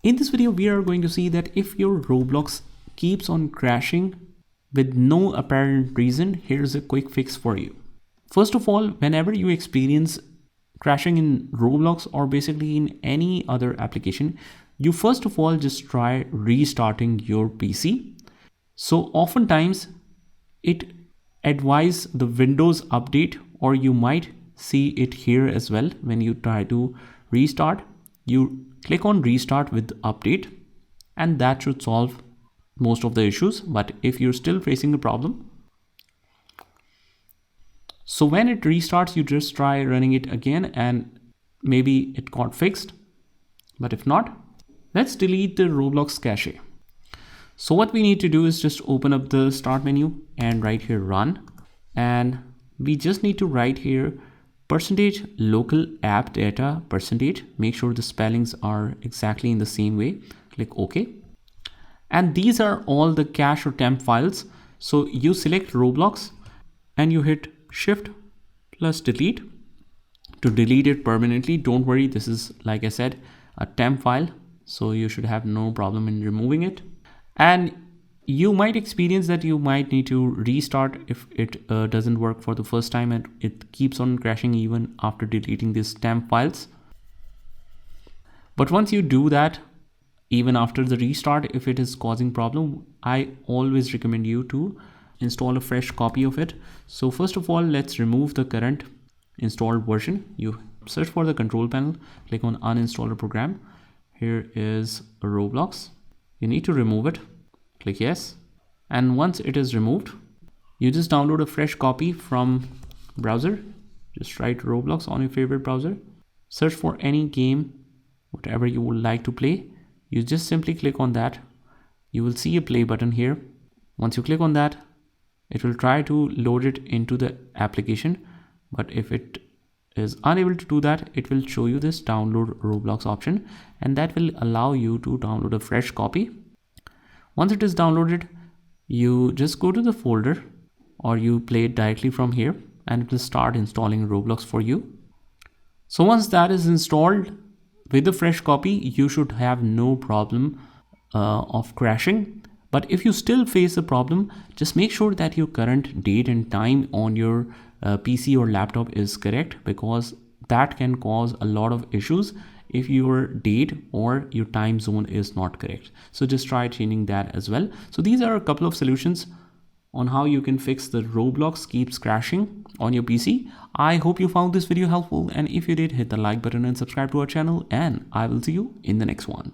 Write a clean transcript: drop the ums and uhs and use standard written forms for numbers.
In this video, we are going to see that if your Roblox keeps on crashing with no apparent reason, here's a quick fix for you. First of all, whenever you experience crashing in Roblox or basically in any other application, you first of all just try restarting your PC. So oftentimes it advises the Windows update, or you might see it here as well. When you try to restart, you click on restart with update, and that should solve most of the issues. But if you're still facing a problem, so when it restarts, you just try running it again and maybe it got fixed. But if not, let's delete the Roblox cache. So what we need to do is just open up the start menu and right here run, and we just need to write here %local app data %. Make sure the spellings are exactly in the same way. Click OK. And these are all the cache or temp files. So you select Roblox and you hit Shift plus delete to delete it permanently. Don't worry, this is, like I said, a temp file, so you should have no problem in removing it. And you might experience that you might need to restart if it doesn't work for the first time and it keeps on crashing even after deleting these temp files. But once you do that, even after the restart, if it is causing problem, I always recommend you to install a fresh copy of it. So first of all, let's remove the current installed version. You search for the control panel, click on uninstall a program. Here is Roblox. You need to remove it. Click yes. And once it is removed, you just download a fresh copy from browser. Just write Roblox on your favorite browser. Search for any game, whatever you would like to play. You just simply click on that. You will see a play button here. Once you click on that, it will try to load it into the application. But if it is unable to do that, it will show you this download Roblox option, and that will allow you to download a fresh copy. Once it is downloaded, you just go to the folder or you play it directly from here and it will start installing Roblox for you. So once that is installed with the fresh copy, you should have no problem of crashing. But if you still face a problem, just make sure that your current date and time on your PC or laptop is correct, because that can cause a lot of issues if your date or your time zone is not correct. So just try changing that as well. So these are a couple of solutions on how you can fix the Roblox keeps crashing on your PC. I hope you found this video helpful, and if you did, hit the like button and subscribe to our channel, and I will see you in the next one.